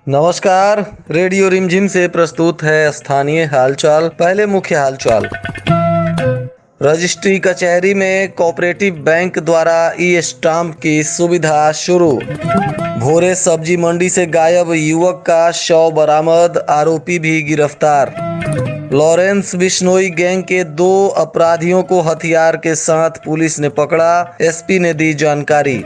नमस्कार। रेडियो रिमझिम से प्रस्तुत है स्थानीय हालचाल। पहले मुख्य हालचाल। रजिस्ट्री कचहरी में कोऑपरेटिव बैंक द्वारा ई स्टाम्प की सुविधा शुरू। भोरे सब्जी मंडी से गायब युवक का शव बरामद, आरोपी भी गिरफ्तार। लॉरेंस बिश्नोई गैंग के 2 अपराधियों को हथियार के साथ पुलिस ने पकड़ा, एसपी ने दी जानकारी।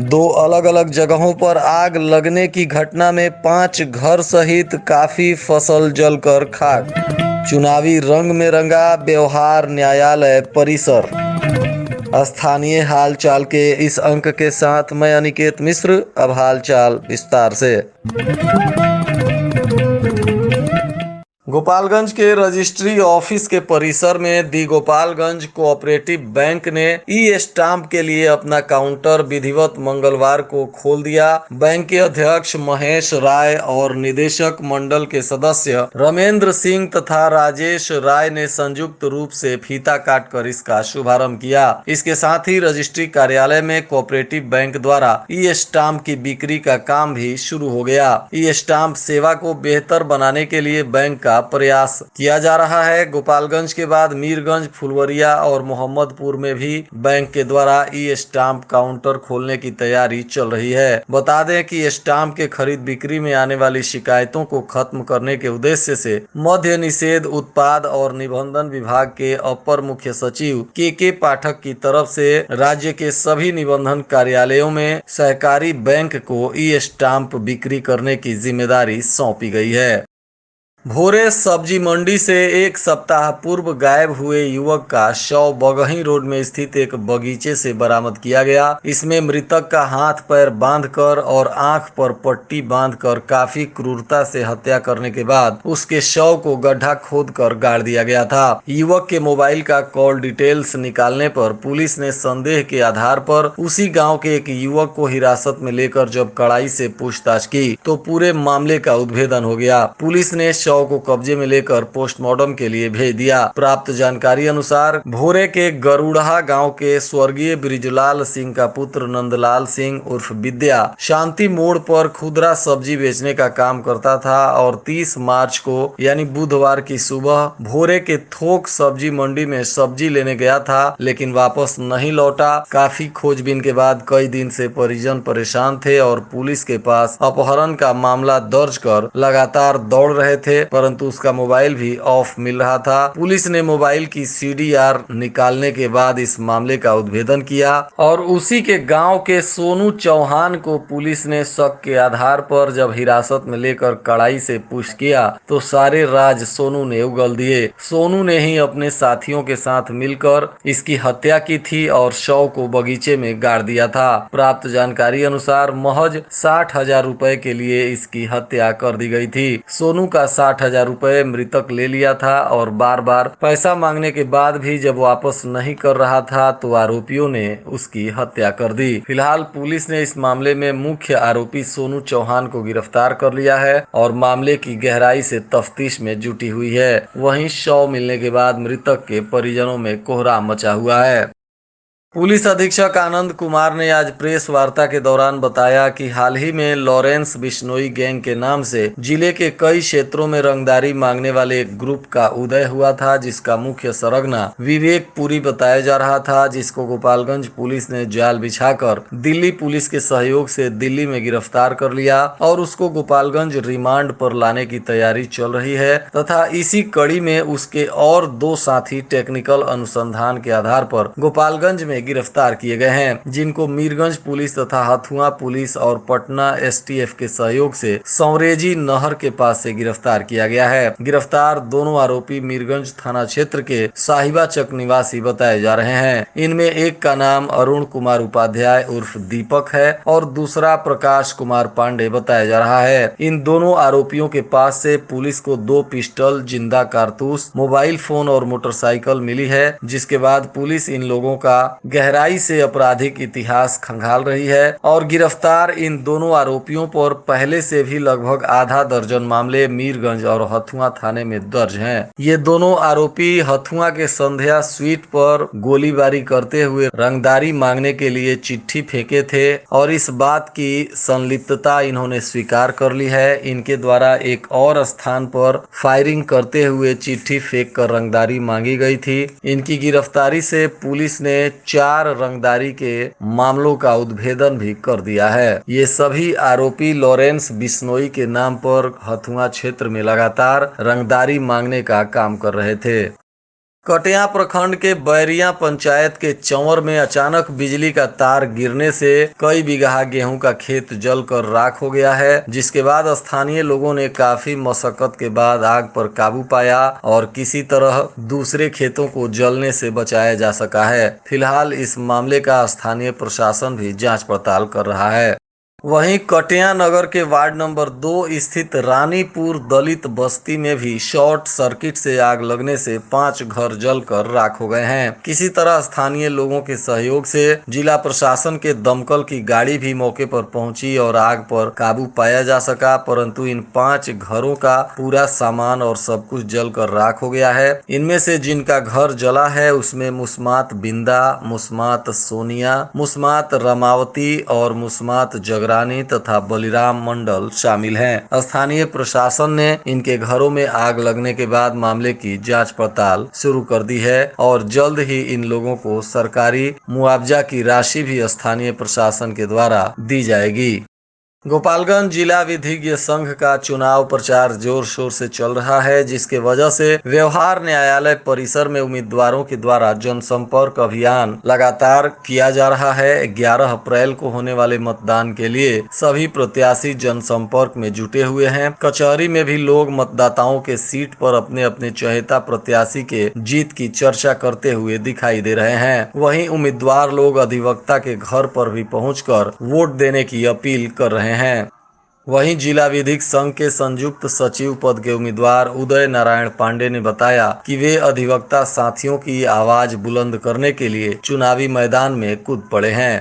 2 अलग अलग जगहों पर आग लगने की घटना में 5 घर सहित काफी फसल जलकर खाक। चुनावी रंग में रंगा व्यवहार न्यायालय परिसर। स्थानीय हालचाल के इस अंक के साथ मैं अनिकेत मिश्र। अब हालचाल विस्तार से। गोपालगंज के रजिस्ट्री ऑफिस के परिसर में दी गोपालगंज कोऑपरेटिव बैंक ने ई स्टाम्प के लिए अपना काउंटर विधिवत मंगलवार को खोल दिया। बैंक के अध्यक्ष महेश राय और निदेशक मंडल के सदस्य रमेंद्र सिंह तथा राजेश राय ने संयुक्त रूप से फीता काटकर इसका शुभारंभ किया। इसके साथ ही रजिस्ट्री कार्यालय में कोऑपरेटिव बैंक द्वारा ई स्टाम्प की बिक्री का काम भी शुरू हो गया। ई स्टाम्प सेवा को बेहतर बनाने के लिए बैंक का प्रयास किया जा रहा है। गोपालगंज के बाद मीरगंज, फुलवरिया और मोहम्मदपुर में भी बैंक के द्वारा ई स्टाम्प काउंटर खोलने की तैयारी चल रही है। बता दें कि स्टाम्प के खरीद बिक्री में आने वाली शिकायतों को खत्म करने के उद्देश्य से मद्य निषेध, उत्पाद और निबंधन विभाग के अपर मुख्य सचिव के पाठक की तरफ से राज्य के सभी निबंधन कार्यालयों में सहकारी बैंक को ई स्टाम्प बिक्री करने की जिम्मेदारी सौंपी गई है। भोरे सब्जी मंडी से 1 सप्ताह पूर्व गायब हुए युवक का शव बगही रोड में स्थित एक बगीचे से बरामद किया गया। इसमें मृतक का हाथ पैर बांधकर और आंख पर पट्टी बांधकर काफी क्रूरता से हत्या करने के बाद उसके शव को गड्ढा खोदकर गाड़ दिया गया था। युवक के मोबाइल का कॉल डिटेल्स निकालने पर पुलिस ने संदेह के आधार पर उसी गाँव के एक युवक को हिरासत में लेकर जब कड़ाई से पूछताछ की तो पूरे मामले का उद्भेदन हो गया। पुलिस ने शव को कब्जे में लेकर पोस्टमार्टम के लिए भेज दिया। प्राप्त जानकारी अनुसार भोरे के गरुड़हा गांव के स्वर्गीय ब्रिजलाल सिंह का पुत्र नंदलाल सिंह उर्फ विद्या शांति मोड़ पर खुदरा सब्जी बेचने का काम करता था और 30 मार्च को यानी बुधवार की सुबह भोरे के थोक सब्जी मंडी में सब्जी लेने गया था, लेकिन वापस नहीं लौटा। काफी खोजबीन के बाद कई दिन से परिजन परेशान थे और पुलिस के पास अपहरण का मामला दर्ज कर लगातार दौड़ रहे थे, परंतु उसका मोबाइल भी ऑफ मिल रहा था। पुलिस ने मोबाइल की सीडीआर निकालने के बाद इस मामले का उद्भेदन किया और उसी के गांव के सोनू चौहान को पुलिस ने शक के आधार पर जब हिरासत में लेकर कड़ाई से पूछ किया तो सारे राज सोनू ने उगल दिए। सोनू ने ही अपने साथियों के साथ मिलकर इसकी हत्या की थी और शव को बगीचे में गाड़ दिया था। प्राप्त जानकारी अनुसार महज 60,000 रुपए के लिए इसकी हत्या कर दी गई थी। सोनू का 60,000 रुपए मृतक ले लिया था और बार बार पैसा मांगने के बाद भी जब वापस नहीं कर रहा था तो आरोपियों ने उसकी हत्या कर दी। फिलहाल पुलिस ने इस मामले में मुख्य आरोपी सोनू चौहान को गिरफ्तार कर लिया है और मामले की गहराई से तफ्तीश में जुटी हुई है। वहीं शव मिलने के बाद मृतक के परिजनों में कोहराम मचा हुआ है। पुलिस अधीक्षक आनंद कुमार ने आज प्रेस वार्ता के दौरान बताया कि हाल ही में लॉरेंस बिश्नोई गैंग के नाम से जिले के कई क्षेत्रों में रंगदारी मांगने वाले एक ग्रुप का उदय हुआ था, जिसका मुख्य सरगना विवेक पुरी बताया जा रहा था, जिसको गोपालगंज पुलिस ने जाल बिछाकर दिल्ली पुलिस के सहयोग से दिल्ली में गिरफ्तार कर लिया और उसको गोपालगंज रिमांड पर लाने की तैयारी चल रही है तथा इसी कड़ी में उसके और 2 साथी टेक्निकल अनुसंधान के आधार पर गोपालगंज में गिरफ्तार किए गए हैं, जिनको मीरगंज पुलिस तथा हथुआ पुलिस और पटना एसटीएफ के सहयोग से सौरेजी नहर के पास से गिरफ्तार किया गया है। गिरफ्तार दोनों आरोपी मीरगंज थाना क्षेत्र के साहिबा चक निवासी बताए जा रहे हैं। इनमें एक का नाम अरुण कुमार उपाध्याय उर्फ दीपक है और दूसरा प्रकाश कुमार पांडे बताया जा रहा है। इन दोनों आरोपियों के पास से पुलिस को 2 पिस्टल, जिंदा कारतूस, मोबाइल फोन और मोटरसाइकिल मिली है, जिसके बाद पुलिस इन लोगों का गहराई से आपराधिक इतिहास खंगाल रही है और गिरफ्तार इन दोनों आरोपियों पर पहले से भी लगभग आधा दर्जन मामले मीरगंज और हथुआ थाने में दर्ज हैं। ये दोनों आरोपी हथुआ के संध्या स्वीट पर गोलीबारी करते हुए रंगदारी मांगने के लिए चिट्ठी फेंके थे और इस बात की संलिप्तता इन्होंने स्वीकार कर ली है। इनके द्वारा एक और स्थान पर फायरिंग करते हुए चिट्ठी फेंक कर रंगदारी मांगी गई थी। इनकी गिरफ्तारी से पुलिस ने 4 रंगदारी के मामलों का उद्भेदन भी कर दिया है। ये सभी आरोपी लॉरेंस बिश्नोई के नाम पर हथुआ क्षेत्र में लगातार रंगदारी मांगने का काम कर रहे थे। कटिया प्रखंड के बैरिया पंचायत के चंवर में अचानक बिजली का तार गिरने से कई बीघा गेहूं का खेत जलकर राख हो गया है, जिसके बाद स्थानीय लोगों ने काफी मशक्कत के बाद आग पर काबू पाया और किसी तरह दूसरे खेतों को जलने से बचाया जा सका है। फिलहाल इस मामले का स्थानीय प्रशासन भी जांच पड़ताल कर रहा है। वहीं कटिया नगर के वार्ड नंबर 2 स्थित रानीपुर दलित बस्ती में भी शॉर्ट सर्किट से आग लगने से 5 घर जलकर राख हो गए हैं। किसी तरह स्थानीय लोगों के सहयोग से जिला प्रशासन के दमकल की गाड़ी भी मौके पर पहुंची और आग पर काबू पाया जा सका, परंतु इन 5 घरों का पूरा सामान और सब कुछ जलकर राख हो गया है। इनमें से जिनका घर जला है उसमें मुस्मात बिंदा, मुस्मात सोनिया, मुस्मात रमावती और मुस्मात जगरानी तथा बलिराम मंडल शामिल हैं। स्थानीय प्रशासन ने इनके घरों में आग लगने के बाद मामले की जांच पड़ताल शुरू कर दी है और जल्द ही इन लोगों को सरकारी मुआवजा की राशि भी स्थानीय प्रशासन के द्वारा दी जाएगी। गोपालगंज जिला विधिज्ञ संघ का चुनाव प्रचार जोर शोर से चल रहा है, जिसके वजह से व्यवहार न्यायालय परिसर में उम्मीदवारों के द्वारा जनसंपर्क अभियान लगातार किया जा रहा है। 11 अप्रैल को होने वाले मतदान के लिए सभी प्रत्याशी जनसंपर्क में जुटे हुए हैं। कचहरी में भी लोग मतदाताओं के सीट पर अपने अपने चहेता प्रत्याशी के जीत की चर्चा करते हुए दिखाई दे रहे हैं। वहीं उम्मीदवार लोग अधिवक्ता के घर पर भी पहुंचकर वोट देने की अपील कर रहे हैं। वहीं जिला विधिक संघ के संयुक्त सचिव पद के उम्मीदवार उदय नारायण पांडे ने बताया कि वे अधिवक्ता साथियों की आवाज बुलंद करने के लिए चुनावी मैदान में कूद पड़े हैं।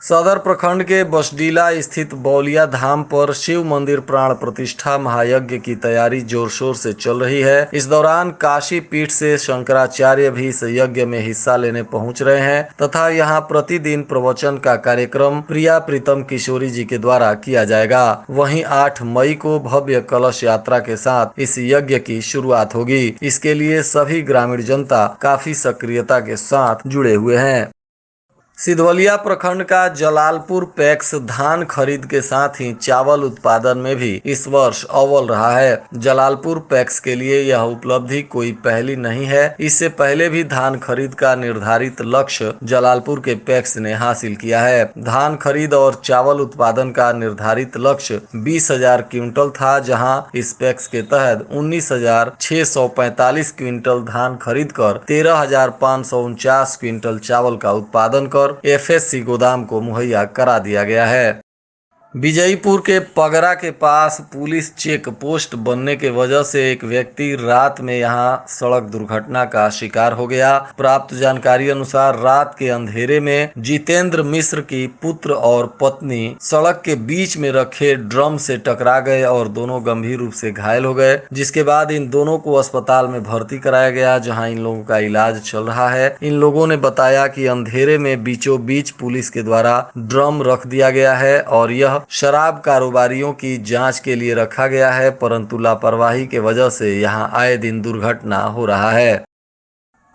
सदर प्रखंड के बसडीला स्थित बौलिया धाम पर शिव मंदिर प्राण प्रतिष्ठा महायज्ञ की तैयारी जोर शोर से चल रही है। इस दौरान काशी पीठ से शंकराचार्य भी इस यज्ञ में हिस्सा लेने पहुंच रहे हैं तथा यहां प्रतिदिन प्रवचन का कार्यक्रम प्रिया प्रीतम किशोरी जी के द्वारा किया जाएगा। वहीं 8 मई को भव्य कलश यात्रा के साथ इस यज्ञ की शुरुआत होगी। इसके लिए सभी ग्रामीण जनता काफी सक्रियता के साथ जुड़े हुए हैं। सिधवलिया प्रखंड का जलालपुर पैक्स धान खरीद के साथ ही चावल उत्पादन में भी इस वर्ष अव्वल रहा है। जलालपुर पैक्स के लिए यह उपलब्धि कोई पहली नहीं है। इससे पहले भी धान खरीद का निर्धारित लक्ष्य जलालपुर के पैक्स ने हासिल किया है। धान खरीद और चावल उत्पादन का निर्धारित लक्ष्य 20,000 क्विंटल था, जहां इस पैक्स के तहत 19,645 क्विंटल धान खरीद कर 13,549 क्विंटल चावल का उत्पादन कर एफएससी गोदाम को मुहैया करा दिया गया है। विजयपुर के पगरा के पास पुलिस चेक पोस्ट बनने के वजह से एक व्यक्ति रात में यहां सड़क दुर्घटना का शिकार हो गया। प्राप्त जानकारी अनुसार रात के अंधेरे में जितेंद्र मिश्र की पुत्र और पत्नी सड़क के बीच में रखे ड्रम से टकरा गए और दोनों गंभीर रूप से घायल हो गए, जिसके बाद इन दोनों को अस्पताल में भर्ती कराया गया, जहां इन लोगों का इलाज चल रहा है। इन लोगों ने बताया कि अंधेरे में बीचों बीच पुलिस के द्वारा ड्रम रख दिया गया है और यह शराब कारोबारियों की जांच के लिए रखा गया है, परंतु लापरवाही के वजह से यहां आए दिन दुर्घटना हो रहा है।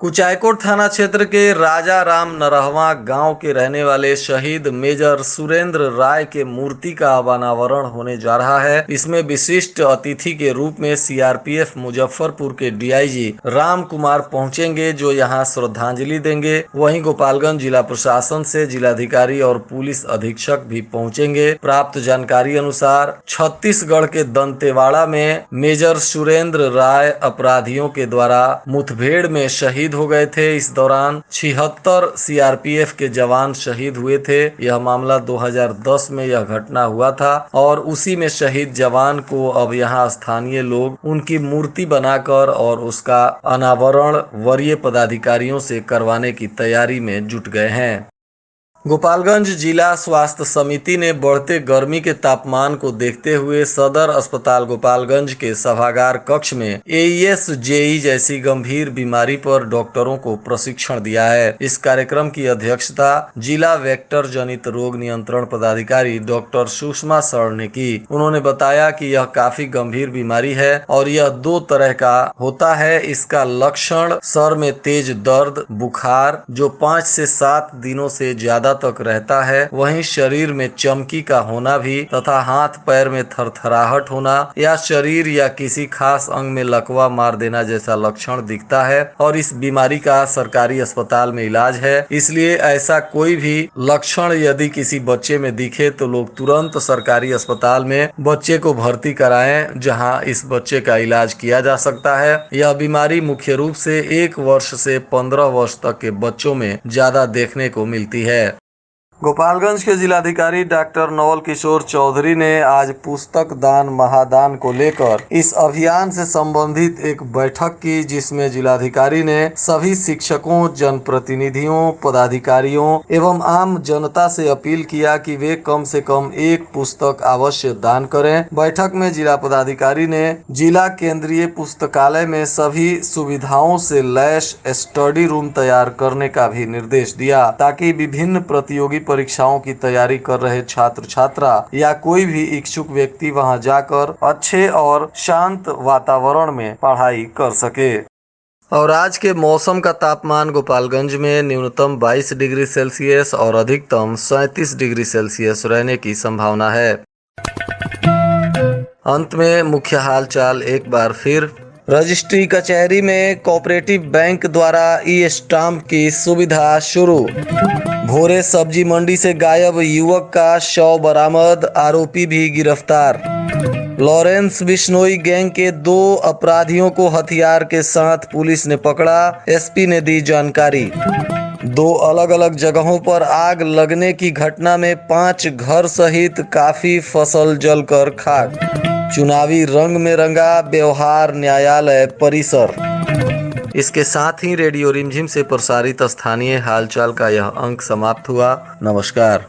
कुचायकोट थाना क्षेत्र के राजा राम नरहवा गांव के रहने वाले शहीद मेजर सुरेंद्र राय के मूर्ति का अनावरण होने जा रहा है। इसमें विशिष्ट अतिथि के रूप में सीआरपीएफ मुजफ्फरपुर के डीआईजी राम कुमार पहुंचेंगे, जो यहां श्रद्धांजलि देंगे। वहीं गोपालगंज जिला प्रशासन से जिलाधिकारी और पुलिस अधीक्षक भी पहुंचेंगे। प्राप्त जानकारी अनुसार छत्तीसगढ़ के दंतेवाड़ा में मेजर सुरेंद्र राय अपराधियों के द्वारा मुठभेड़ में शहीद शहीद हो गए थे। इस दौरान 76 सीआरपीएफ के जवान शहीद हुए थे। यह मामला 2010 में यह घटना हुआ था और उसी में शहीद जवान को अब यहाँ स्थानीय लोग उनकी मूर्ति बनाकर और उसका अनावरण वरीय पदाधिकारियों से करवाने की तैयारी में जुट गए हैं। गोपालगंज जिला स्वास्थ्य समिति ने बढ़ते गर्मी के तापमान को देखते हुए सदर अस्पताल गोपालगंज के सभागार कक्ष में एईएस जेई जैसी गंभीर बीमारी पर डॉक्टरों को प्रशिक्षण दिया है। इस कार्यक्रम की अध्यक्षता जिला वेक्टर जनित रोग नियंत्रण पदाधिकारी डॉक्टर सुषमा सर ने की। उन्होंने बताया कि यह काफी गंभीर बीमारी है और यह 2 तरह का होता है। इसका लक्षण सर में तेज दर्द, बुखार जो 5 से 7 दिनों से ज्यादा तक रहता है, वहीं शरीर में चमकी का होना भी तथा हाथ पैर में थरथराहट होना या शरीर या किसी खास अंग में लकवा मार देना जैसा लक्षण दिखता है और इस बीमारी का सरकारी अस्पताल में इलाज है। इसलिए ऐसा कोई भी लक्षण यदि किसी बच्चे में दिखे तो लोग तुरंत सरकारी अस्पताल में बच्चे को भर्ती कराएं, जहां इस बच्चे का इलाज किया जा सकता है। यह बीमारी मुख्य रूप से 1 वर्ष से 15 वर्ष तक के बच्चों में ज्यादा देखने को मिलती है। गोपालगंज के जिलाधिकारी डॉक्टर नवल किशोर चौधरी ने आज पुस्तक दान महादान को लेकर इस अभियान से संबंधित एक बैठक की, जिसमें जिलाधिकारी ने सभी शिक्षकों, जनप्रतिनिधियों, पदाधिकारियों एवं आम जनता से अपील किया कि वे कम से कम 1 पुस्तक अवश्य दान करें। बैठक में जिला पदाधिकारी ने जिला केंद्रीय पुस्तकालय में सभी सुविधाओं से लैस स्टडी रूम तैयार करने का भी निर्देश दिया, ताकि विभिन्न प्रतियोगी परीक्षाओं की तैयारी कर रहे छात्र छात्रा या कोई भी इच्छुक व्यक्ति वहां जाकर अच्छे और शांत वातावरण में पढ़ाई कर सके। और आज के मौसम का तापमान गोपालगंज में न्यूनतम 22 डिग्री सेल्सियस और अधिकतम 37 डिग्री सेल्सियस रहने की संभावना है। अंत में मुख्य हालचाल एक बार फिर। रजिस्ट्री कचहरी में कोऑपरेटिव बैंक द्वारा ई स्टाम्प की सुविधा शुरू। भोरे सब्जी मंडी से गायब युवक का शव बरामद, आरोपी भी गिरफ्तार। लॉरेंस बिश्नोई गैंग के 2 अपराधियों को हथियार के साथ पुलिस ने पकड़ा, एसपी ने दी जानकारी। 2 अलग अलग जगहों पर आग लगने की घटना में 5 घर सहित काफी फसल जलकर खाक। चुनावी रंग में रंगा व्यवहार न्यायालय परिसर। इसके साथ ही रेडियो रिमझिम से प्रसारित स्थानीय हालचाल का यह अंक समाप्त हुआ। नमस्कार।